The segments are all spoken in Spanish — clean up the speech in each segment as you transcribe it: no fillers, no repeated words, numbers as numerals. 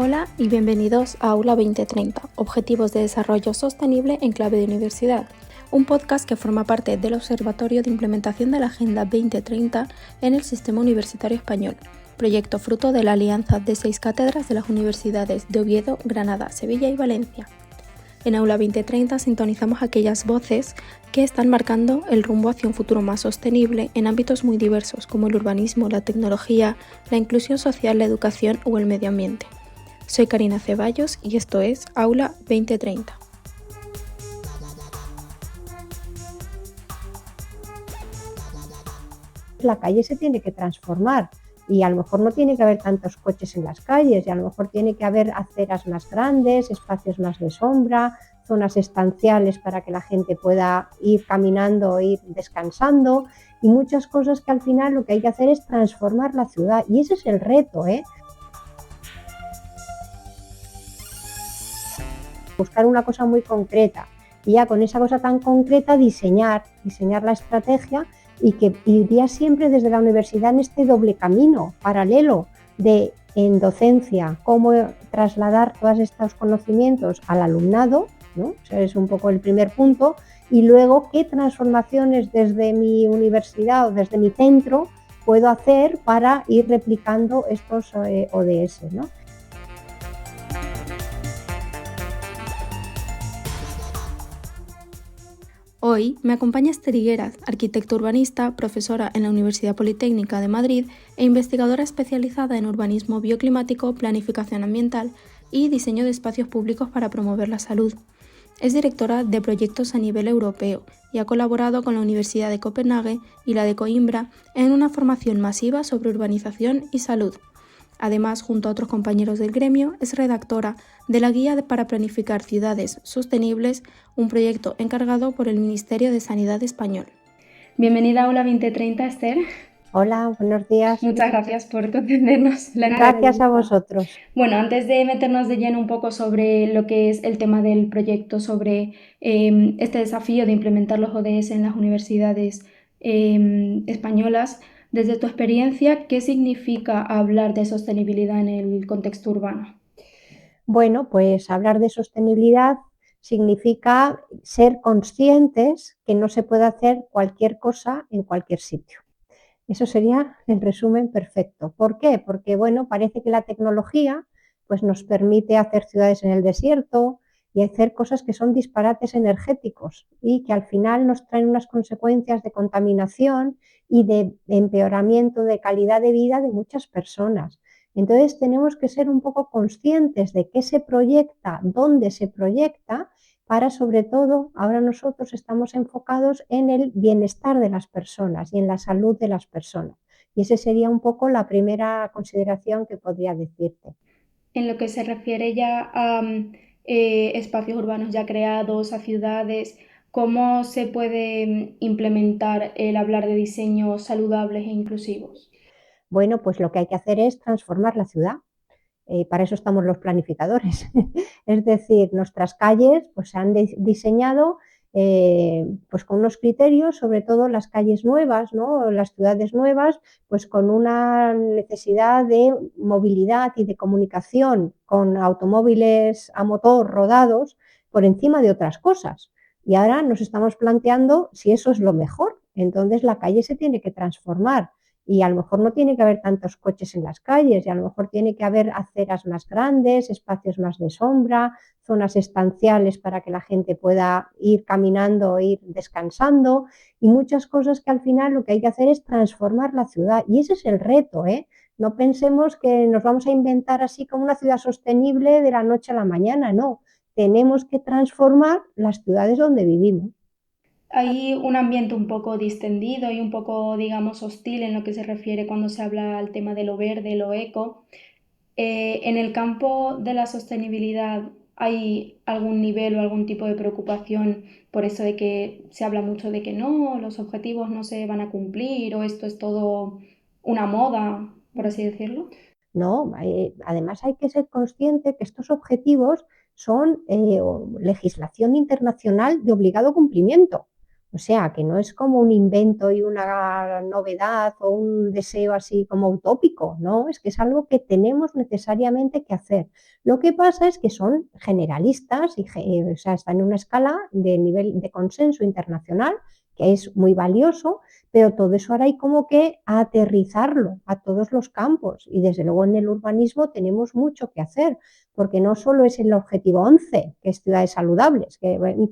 Hola y bienvenidos a Aula 2030, Objetivos de Desarrollo Sostenible en clave de universidad, un podcast que forma parte del Observatorio de Implementación de la Agenda 2030 en el Sistema Universitario Español, proyecto fruto de la alianza de 6 cátedras de las universidades de Oviedo, Granada, Sevilla y Valencia. En Aula 2030 sintonizamos aquellas voces que están marcando el rumbo hacia un futuro más sostenible en ámbitos muy diversos como el urbanismo, la tecnología, la inclusión social, la educación o el medio ambiente. Soy Karina Ceballos y esto es Aula 2030. La calle se tiene que transformar y a lo mejor no tiene que haber tantos coches en las calles y a lo mejor tiene que haber aceras más grandes, espacios más de sombra, zonas estanciales para que la gente pueda ir caminando, ir descansando y muchas cosas que al final lo que hay que hacer es transformar la ciudad y ese es el reto, buscar una cosa muy concreta y ya con esa cosa tan concreta diseñar la estrategia y que iría siempre desde la universidad en este doble camino paralelo de en docencia, cómo trasladar todos estos conocimientos al alumnado, ¿no? O sea, es un poco el primer punto, y luego qué transformaciones desde mi universidad o desde mi centro puedo hacer para ir replicando estos ODS, ¿no? Hoy me acompaña Esther Higueras, arquitecta urbanista, profesora en la Universidad Politécnica de Madrid e investigadora especializada en urbanismo bioclimático, planificación ambiental y diseño de espacios públicos para promover la salud. Es directora de proyectos a nivel europeo y ha colaborado con la Universidad de Copenhague y la de Coimbra en una formación masiva sobre urbanización y salud. Además, junto a otros compañeros del gremio, es redactora de la Guía para Planificar Ciudades Sostenibles, un proyecto encargado por el Ministerio de Sanidad español. Bienvenida a Aula 2030, Esther. Hola, buenos días. Muchas gracias por concedernos la entrevista. Gracias a vosotros. Bueno, antes de meternos de lleno un poco sobre lo que es el tema del proyecto, sobre este desafío de implementar los ODS en las universidades españolas, desde tu experiencia, ¿qué significa hablar de sostenibilidad en el contexto urbano? Bueno, pues hablar de sostenibilidad significa ser conscientes que no se puede hacer cualquier cosa en cualquier sitio. Eso sería el resumen perfecto. ¿Por qué? Porque, bueno, parece que la tecnología pues, nos permite hacer ciudades en el desierto y hacer cosas que son disparates energéticos y que al final nos traen unas consecuencias de contaminación y de empeoramiento de calidad de vida de muchas personas. Entonces tenemos que ser un poco conscientes de qué se proyecta, dónde se proyecta, para sobre todo, ahora nosotros estamos enfocados en el bienestar de las personas y en la salud de las personas. Y esa sería un poco la primera consideración que podría decirte. En lo que se refiere ya a espacios urbanos ya creados, a ciudades, ¿cómo se puede implementar el hablar de diseños saludables e inclusivos? Bueno, pues lo que hay que hacer es transformar la ciudad. Para eso estamos los planificadores. Es decir, nuestras calles pues, se han diseñado pues con unos criterios, sobre todo las calles nuevas, ¿no? Las ciudades nuevas, pues con una necesidad de movilidad y de comunicación con automóviles a motor rodados por encima de otras cosas. Y ahora nos estamos planteando si eso es lo mejor. Entonces la calle se tiene que transformar y a lo mejor no tiene que haber tantos coches en las calles y a lo mejor tiene que haber aceras más grandes, espacios más de sombra, zonas estanciales para que la gente pueda ir caminando, ir descansando y muchas cosas que al final lo que hay que hacer es transformar la ciudad y ese es el reto, ¿eh? No pensemos que nos vamos a inventar así como una ciudad sostenible de la noche a la mañana, no. Tenemos que transformar las ciudades donde vivimos. Hay un ambiente un poco distendido y un poco, digamos, hostil en lo que se refiere cuando se habla al tema de lo verde, lo eco. En el campo de la sostenibilidad, ¿hay algún nivel o algún tipo de preocupación por eso de que se habla mucho de que no, los objetivos no se van a cumplir o esto es todo una moda, por así decirlo? No, además hay que ser consciente que estos objetivos son legislación internacional de obligado cumplimiento. O sea, que no es como un invento y una novedad o un deseo así como utópico, no, es que es algo que tenemos necesariamente que hacer. Lo que pasa es que son generalistas y o sea, están en una escala de nivel de consenso internacional que es muy valioso, pero todo eso ahora hay como que aterrizarlo a todos los campos y desde luego en el urbanismo tenemos mucho que hacer, porque no solo es el objetivo 11, que es ciudades saludables,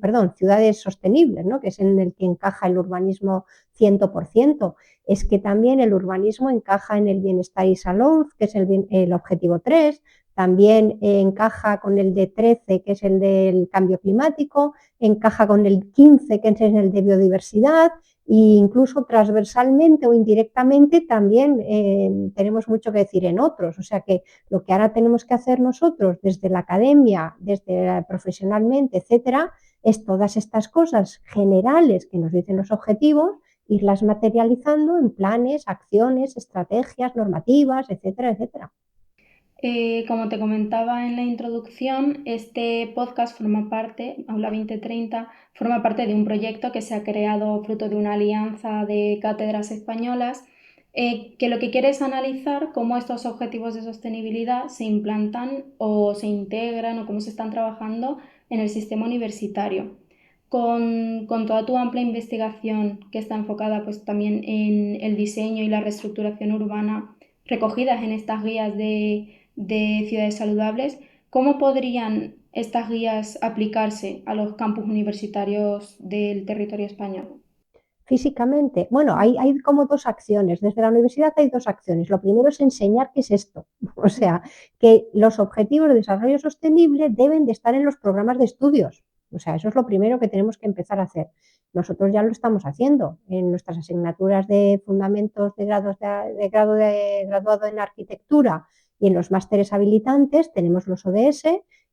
perdón, ciudades sostenibles, ¿no? Que es en el que encaja el urbanismo 100%, es que también el urbanismo encaja en el bienestar y salud, que es el objetivo 3, también encaja con el de 13, que es el del cambio climático, encaja con el 15, que es el de biodiversidad, e incluso transversalmente o indirectamente también tenemos mucho que decir en otros. O sea que lo que ahora tenemos que hacer nosotros desde la academia, desde profesionalmente, etcétera, es todas estas cosas generales que nos dicen los objetivos, irlas materializando en planes, acciones, estrategias, normativas, etcétera, etcétera. Como te comentaba en la introducción, este podcast forma parte, Aula 2030, forma parte de un proyecto que se ha creado fruto de una alianza de cátedras españolas, que lo que quiere es analizar cómo estos objetivos de sostenibilidad se implantan o se integran o cómo se están trabajando en el sistema universitario. Con toda tu amplia investigación que está enfocada pues, también en el diseño y la reestructuración urbana recogidas en estas guías de ciudades saludables, ¿cómo podrían estas guías aplicarse a los campus universitarios del territorio español? Físicamente, bueno, hay como dos acciones. Desde la universidad hay dos acciones. Lo primero es enseñar qué es esto. O sea, que los objetivos de desarrollo sostenible deben de estar en los programas de estudios. O sea, eso es lo primero que tenemos que empezar a hacer. Nosotros ya lo estamos haciendo en nuestras asignaturas de fundamentos de grado de graduado en arquitectura y en los másteres habilitantes tenemos los ODS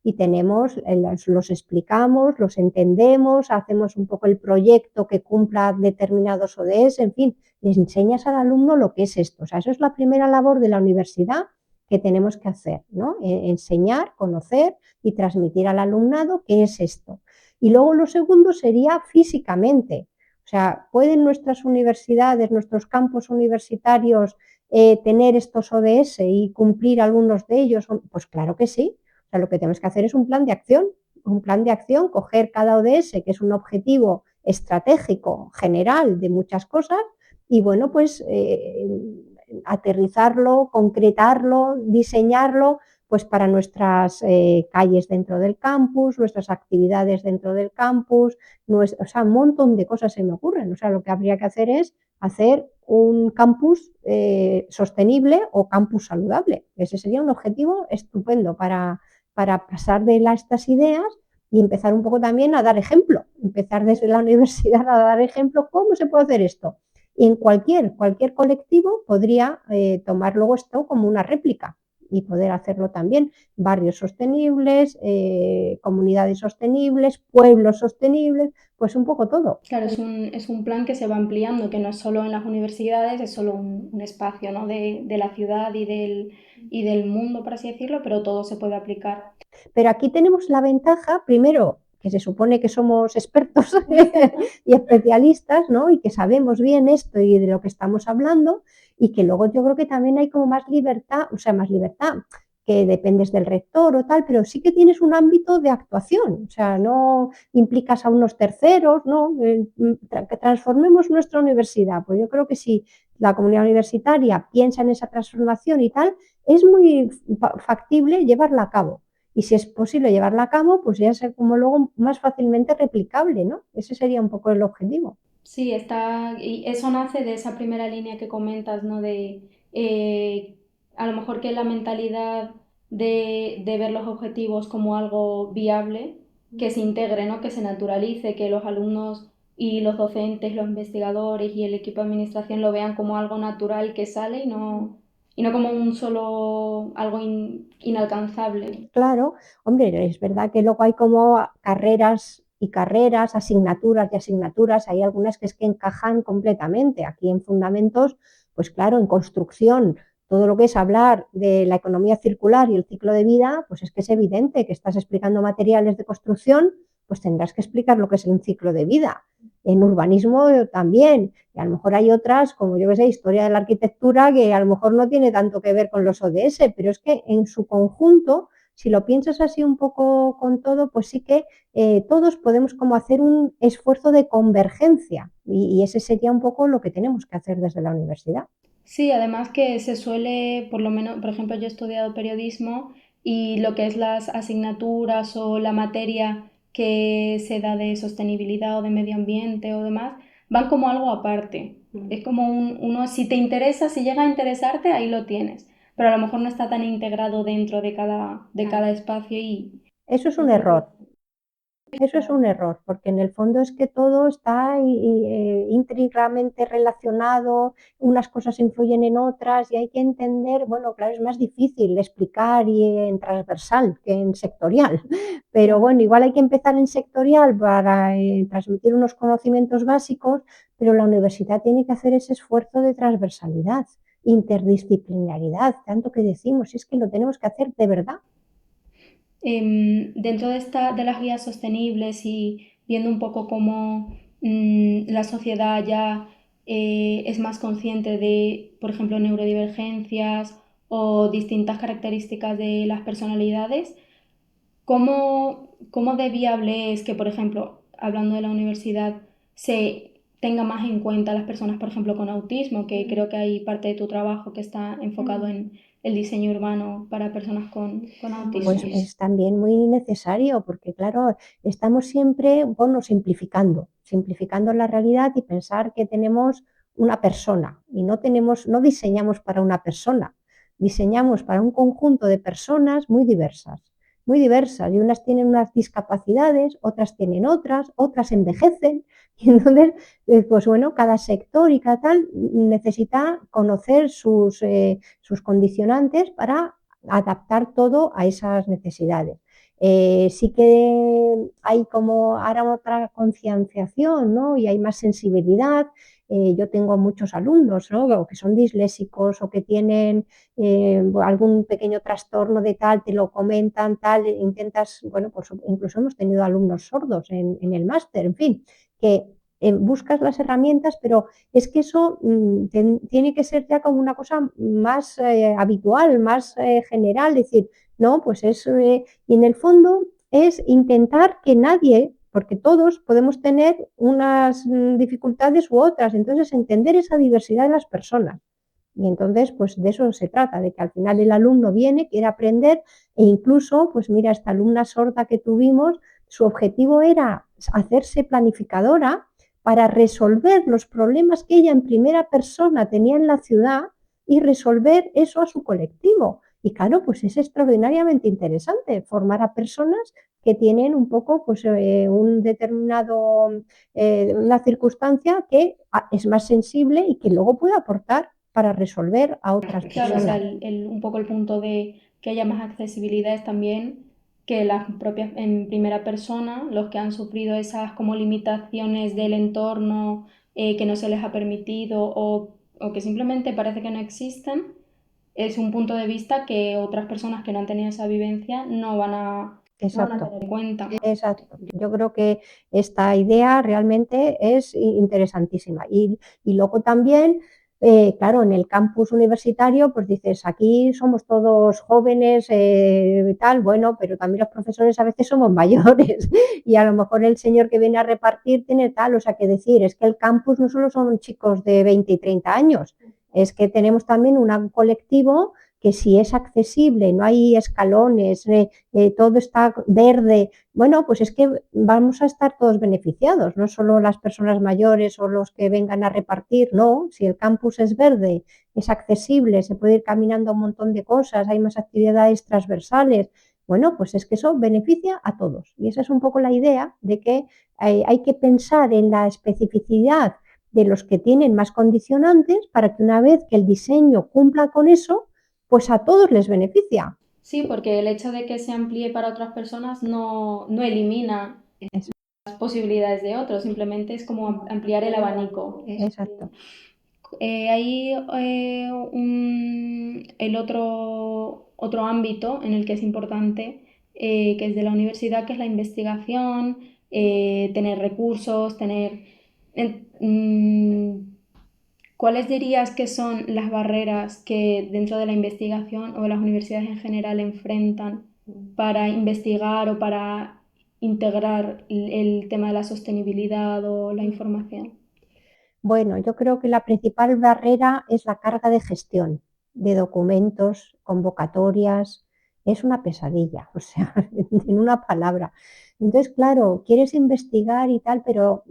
y tenemos, los explicamos, los entendemos, hacemos un poco el proyecto que cumpla determinados ODS, en fin, les enseñas al alumno lo que es esto. O sea, eso es la primera labor de la universidad que tenemos que hacer, ¿no? Enseñar, conocer y transmitir al alumnado qué es esto. Y luego lo segundo sería físicamente. O sea, ¿pueden nuestras universidades, nuestros campos universitarios tener estos ODS y cumplir algunos de ellos? Pues claro que sí. O sea, lo que tenemos que hacer es un plan de acción, coger cada ODS, que es un objetivo estratégico general de muchas cosas, y bueno, pues aterrizarlo, concretarlo, diseñarlo, pues para nuestras calles dentro del campus, nuestras actividades dentro del campus, o sea, un montón de cosas se me ocurren. O sea, lo que habría que hacer es hacer un campus sostenible o campus saludable. Ese sería un objetivo estupendo para pasar de estas ideas y empezar un poco también a dar ejemplo, empezar desde la universidad a dar ejemplo, ¿cómo se puede hacer esto? Y en cualquier colectivo podría tomar luego esto como una réplica y poder hacerlo también. Barrios sostenibles, comunidades sostenibles, pueblos sostenibles, pues un poco todo. Claro, es un plan que se va ampliando, que no es solo en las universidades, es solo un espacio, ¿no? de la ciudad y del mundo, por así decirlo, pero todo se puede aplicar. Pero aquí tenemos la ventaja, primero, que se supone que somos expertos y especialistas, ¿no? Y que sabemos bien esto y de lo que estamos hablando, y que luego yo creo que también hay como más libertad, o sea, más libertad, que dependes del rector o tal, pero sí que tienes un ámbito de actuación, o sea, no implicas a unos terceros, ¿no? Que transformemos nuestra universidad. Pues yo creo que si la comunidad universitaria piensa en esa transformación y tal, es muy factible llevarla a cabo. Y si es posible llevarla a cabo, pues ya ser como luego más fácilmente replicable, ¿no? Ese sería un poco el objetivo. Sí, y eso nace de esa primera línea que comentas, ¿no? A lo mejor que la mentalidad de ver los objetivos como algo viable, que se integre, ¿no? Que se naturalice, que los alumnos y los docentes, los investigadores y el equipo de administración lo vean como algo natural que sale y no como un solo algo inalcanzable. Claro, hombre, es verdad que luego hay como carreras y carreras, asignaturas y asignaturas, hay algunas que es que encajan completamente. Aquí en fundamentos, pues claro, en construcción, todo lo que es hablar de la economía circular y el ciclo de vida, pues es que es evidente que estás explicando materiales de construcción, pues tendrás que explicar lo que es un ciclo de vida. En urbanismo también, y a lo mejor hay otras, como yo que sé, historia de la arquitectura, que a lo mejor no tiene tanto que ver con los ODS, pero es que en su conjunto, si lo piensas así un poco con todo, pues sí que todos podemos como hacer un esfuerzo de convergencia y ese sería un poco lo que tenemos que hacer desde la universidad. Sí, además que se suele, por lo menos, por ejemplo, yo he estudiado periodismo y lo que es las asignaturas o la materia que se da de sostenibilidad o de medio ambiente o demás, van como algo aparte. Es como uno, si te interesa, si llega a interesarte, ahí lo tienes, pero a lo mejor no está tan integrado dentro de cada espacio y... Eso es un error. Eso es un error, porque en el fondo es que todo está íntimamente relacionado, unas cosas influyen en otras y hay que entender, bueno, claro, es más difícil explicar y en transversal que en sectorial, pero bueno, igual hay que empezar en sectorial para transmitir unos conocimientos básicos, pero la universidad tiene que hacer ese esfuerzo de transversalidad, interdisciplinaridad, tanto que decimos, es que lo tenemos que hacer de verdad. Dentro de las guías sostenibles y viendo un poco cómo la sociedad ya es más consciente de, por ejemplo, neurodivergencias o distintas características de las personalidades, ¿cómo de viable es que, por ejemplo, hablando de la universidad, se tenga más en cuenta a las personas, por ejemplo, con autismo, que creo que hay parte de tu trabajo que está enfocado en el diseño urbano para personas con autismo? Pues es también muy necesario, porque claro, estamos siempre, bueno, simplificando la realidad y pensar que tenemos una persona y no tenemos, no diseñamos para una persona, diseñamos para un conjunto de personas muy diversas, y unas tienen unas discapacidades, otras tienen otras, otras envejecen, y entonces, pues bueno, cada sector y cada tal necesita conocer sus condicionantes para adaptar todo a esas necesidades. Sí que hay como ahora otra concienciación, ¿no? Y hay más sensibilidad. Yo tengo muchos alumnos, ¿no? Que son disléxicos o que tienen algún pequeño trastorno de tal, te lo comentan, tal, intentas, bueno, pues incluso hemos tenido alumnos sordos en el máster, en fin, que buscas las herramientas, pero es que eso tiene que ser ya como una cosa más habitual, más general, decir, no, pues es, y en el fondo es intentar que nadie, porque todos podemos tener unas dificultades u otras, entonces entender esa diversidad de las personas. Y entonces, pues de eso se trata, de que al final el alumno viene, quiere aprender e incluso, pues mira, esta alumna sorda que tuvimos, su objetivo era hacerse planificadora para resolver los problemas que ella en primera persona tenía en la ciudad y resolver eso a su colectivo. Y claro, pues es extraordinariamente interesante formar a personas que tienen un poco pues, un determinado, una circunstancia que es más sensible y que luego puede aportar para resolver a otras Claro, o sea, personas. un poco el punto de que haya más accesibilidad es también que las propias, en primera persona, los que han sufrido esas como limitaciones del entorno que no se les ha permitido o que simplemente parece que no existen, es un punto de vista que otras personas que no han tenido esa vivencia no van a Exacto, tener en cuenta. exacto. Yo creo que esta idea realmente es interesantísima. Y luego también, claro, en el campus universitario, pues dices, aquí somos todos jóvenes, tal, bueno, pero también los profesores a veces somos mayores y a lo mejor el señor que viene a repartir tiene tal, o sea, que decir, es que el campus no solo son chicos de 20 y 30 años, es que tenemos también un colectivo que si es accesible, no hay escalones, todo está verde, bueno, pues es que vamos a estar todos beneficiados, no solo las personas mayores o los que vengan a repartir, no, si el campus es verde, es accesible, se puede ir caminando un montón de cosas, hay más actividades transversales, bueno, pues es que eso beneficia a todos. Y esa es un poco la idea de que hay que pensar en la especificidad de los que tienen más condicionantes para que una vez que el diseño cumpla con eso, pues a todos les beneficia. Sí, porque el hecho de que se amplíe para otras personas no elimina Eso, las posibilidades de otros, simplemente es como ampliar el abanico. exacto. Hay el otro ámbito en el que es importante, que es de la universidad, que es la investigación, tener recursos, ¿cuáles dirías que son las barreras que dentro de la investigación o las universidades en general enfrentan para investigar o para integrar el tema de la sostenibilidad o la información? Bueno, yo creo que la principal barrera es la carga de gestión de documentos, convocatorias. Es una pesadilla, o sea, en una palabra. Entonces, claro, quieres investigar y tal, pero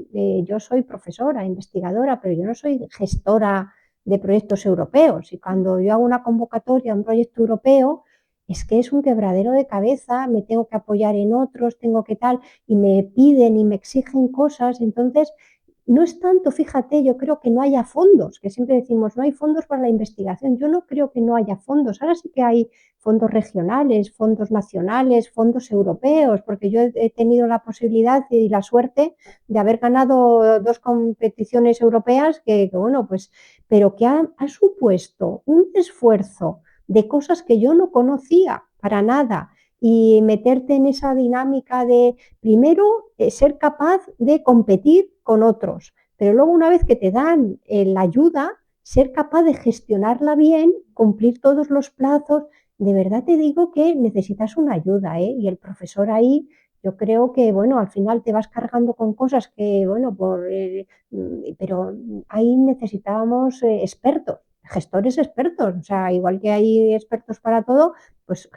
yo soy profesora, investigadora, pero yo no soy gestora de proyectos europeos. Y cuando yo hago una convocatoria a un proyecto europeo, es que es un quebradero de cabeza, me tengo que apoyar en otros, tengo que tal, y me piden y me exigen cosas. Entonces, no es tanto, fíjate, yo creo que no haya fondos, que siempre decimos, no hay fondos para la investigación. Yo no creo que no haya fondos. Ahora sí que hay fondos regionales, fondos nacionales, fondos europeos, porque yo he tenido la posibilidad y la suerte de haber ganado 2 competiciones europeas bueno, pues, pero que ha supuesto un esfuerzo de cosas que yo no conocía para nada y meterte en esa dinámica de primero ser capaz de competir con otros, pero luego una vez que te dan la ayuda, ser capaz de gestionarla bien, cumplir todos los plazos. De verdad te digo que necesitas una ayuda, ¿eh? Y el profesor ahí, yo creo que, bueno, al final te vas cargando con cosas que, bueno, pero ahí necesitábamos expertos, gestores expertos, o sea, igual que hay expertos para todo, pues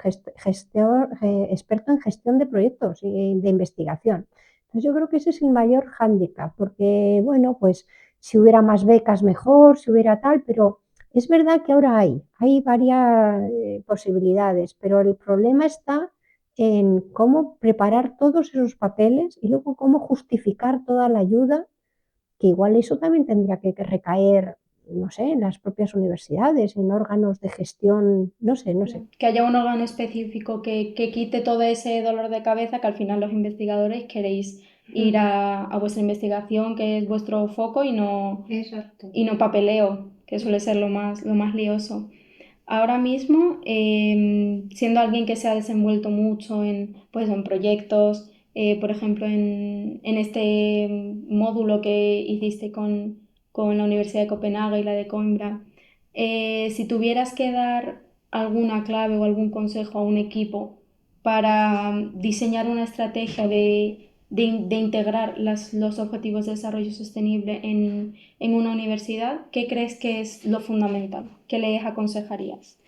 experto en gestión de proyectos y de investigación. Entonces yo creo que ese es el mayor hándicap, porque bueno, pues si hubiera más becas mejor, si hubiera tal, pero es verdad que ahora hay varias posibilidades, pero el problema está en cómo preparar todos esos papeles y luego cómo justificar toda la ayuda, que igual eso también tendría que recaer, no sé, en las propias universidades, en órganos de gestión, no sé, no sé. Que haya un órgano específico que quite todo ese dolor de cabeza que al final los investigadores queréis ir a vuestra investigación, que es vuestro foco, Exacto. y no papeleo, que suele ser lo más lioso. Ahora mismo, siendo alguien que se ha desenvuelto mucho en, pues, en proyectos, por ejemplo, en este módulo que hiciste con la Universidad de Copenhague y la de Coimbra, si tuvieras que dar alguna clave o algún consejo a un equipo para diseñar una estrategia de integrar los objetivos de desarrollo sostenible en una universidad, ¿qué crees que es lo fundamental? ¿Qué les aconsejarías?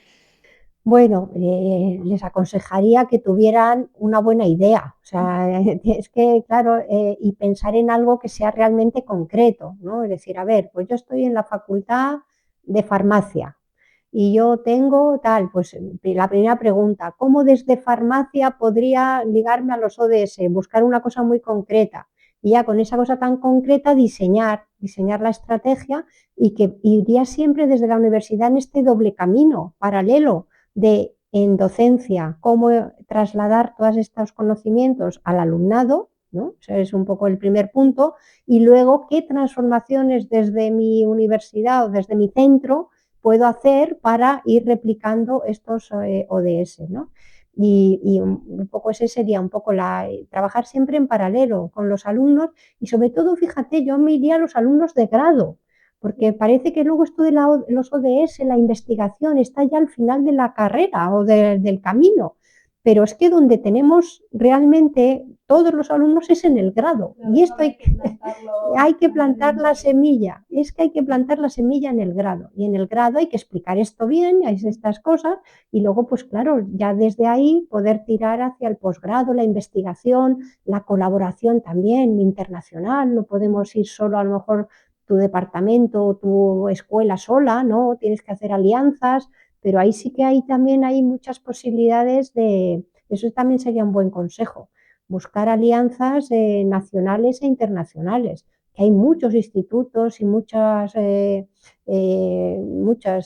Bueno, les aconsejaría que tuvieran una buena idea, o sea, es que, claro, y pensar en algo que sea realmente concreto, ¿no? Es decir, a ver, pues yo estoy en la facultad de farmacia y yo tengo tal, pues la primera pregunta, ¿cómo desde farmacia podría ligarme a los ODS? Buscar una cosa muy concreta y ya con esa cosa tan concreta diseñar la estrategia y que iría siempre desde la universidad en este doble camino paralelo de en docencia, cómo trasladar todos estos conocimientos al alumnado, ¿no? Ese es un poco el primer punto, y luego qué transformaciones desde mi universidad o desde mi centro puedo hacer para ir replicando estos ODS, ¿no? Y un poco ese sería un poco trabajar siempre en paralelo con los alumnos y sobre todo, fíjate, yo me iría a los alumnos de grado, porque parece que luego esto de los ODS, la investigación, está ya al final de la carrera o del camino, pero es que donde tenemos realmente todos los alumnos es en el grado, y esto hay que plantar la semilla, es que hay que plantar la semilla en el grado, y en el grado hay que explicar esto bien, hay estas cosas, y luego, pues claro, ya desde ahí poder tirar hacia el posgrado, la investigación, la colaboración también internacional, no podemos ir solo a lo mejor tu departamento o tu escuela sola, ¿no? Tienes que hacer alianzas, pero ahí sí que hay muchas posibilidades eso también sería un buen consejo, buscar alianzas nacionales e internacionales, que hay muchos institutos y muchos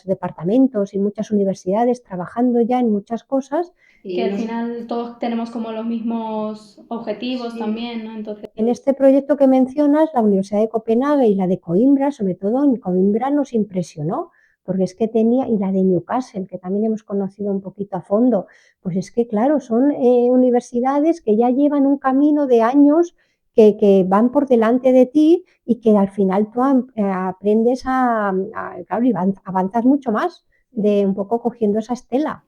departamentos y muchas universidades trabajando ya en muchas cosas. Que al final todos tenemos como los mismos objetivos, sí, también, ¿no? Entonces, en este proyecto que mencionas, la Universidad de Copenhague y la de Coimbra, sobre todo en Coimbra nos impresionó, porque es que tenía, y la de Newcastle, que también hemos conocido un poquito a fondo, pues es que claro, son universidades que ya llevan un camino de años que van por delante de ti y que al final tú aprendes claro, y avanzas mucho más de un poco cogiendo esa estela.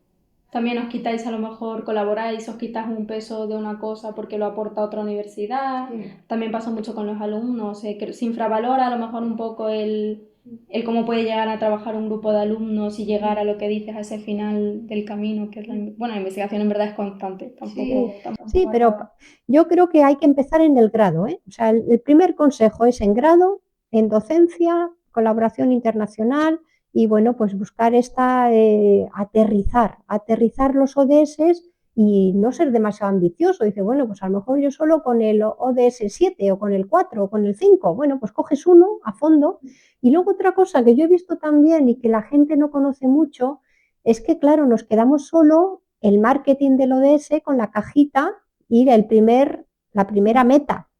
También os quitáis, a lo mejor colaboráis, os quitáis un peso de una cosa porque lo aporta otra universidad. Sí. También pasa mucho con los alumnos, que se infravalora a lo mejor un poco el cómo puede llegar a trabajar un grupo de alumnos y llegar a lo que dices, a ese final del camino, que es la investigación en verdad es constante. Sí, pero yo creo que hay que empezar en el grado, ¿eh? O sea, el primer consejo es en grado, en docencia, colaboración internacional y bueno, pues buscar aterrizar los ODS y no ser demasiado ambicioso. Dice, bueno, pues a lo mejor yo solo con el ODS 7 o con el 4 o con el 5, bueno, pues coges uno a fondo. Y luego otra cosa que yo he visto también y que la gente no conoce mucho es que, claro, nos quedamos solo el marketing del ODS con la cajita y la primera meta.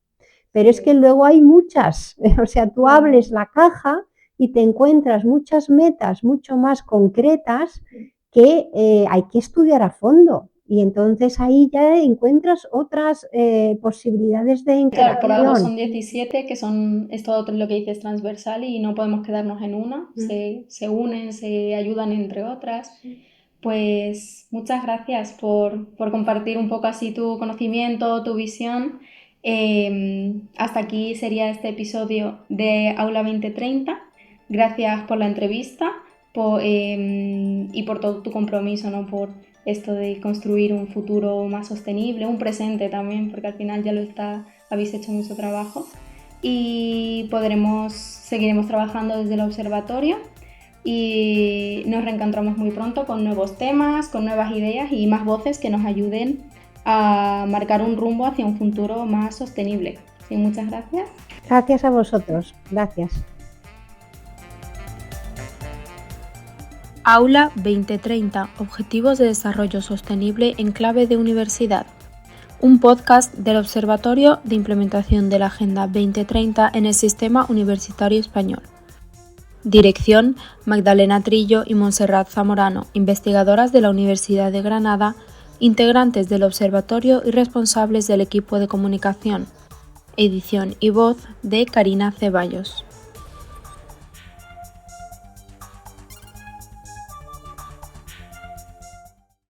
Pero es que luego hay muchas, o sea, tú abres la caja y te encuentras muchas metas mucho más concretas que hay que estudiar a fondo. Y entonces ahí ya encuentras otras posibilidades de interacción. Claro, por algo son 17, que es todo lo que dices transversal y no podemos quedarnos en una. Se unen, se ayudan entre otras. Pues muchas gracias por compartir un poco así tu conocimiento, tu visión. Hasta aquí sería este episodio de Aula 2030. Gracias por la entrevista y por todo tu compromiso, ¿no? Por esto de construir un futuro más sostenible, un presente también, porque al final ya habéis hecho mucho trabajo. Y seguiremos trabajando desde el observatorio y nos reencontramos muy pronto con nuevos temas, con nuevas ideas y más voces que nos ayuden a marcar un rumbo hacia un futuro más sostenible. Sí, muchas gracias. Gracias a vosotros. Gracias. Aula 2030, Objetivos de Desarrollo Sostenible en clave de universidad. Un podcast del Observatorio de Implementación de la Agenda 2030 en el Sistema Universitario Español. Dirección: Magdalena Trillo y Montserrat Zamorano, investigadoras de la Universidad de Granada, integrantes del Observatorio y responsables del equipo de comunicación. Edición y voz de Karina Ceballos.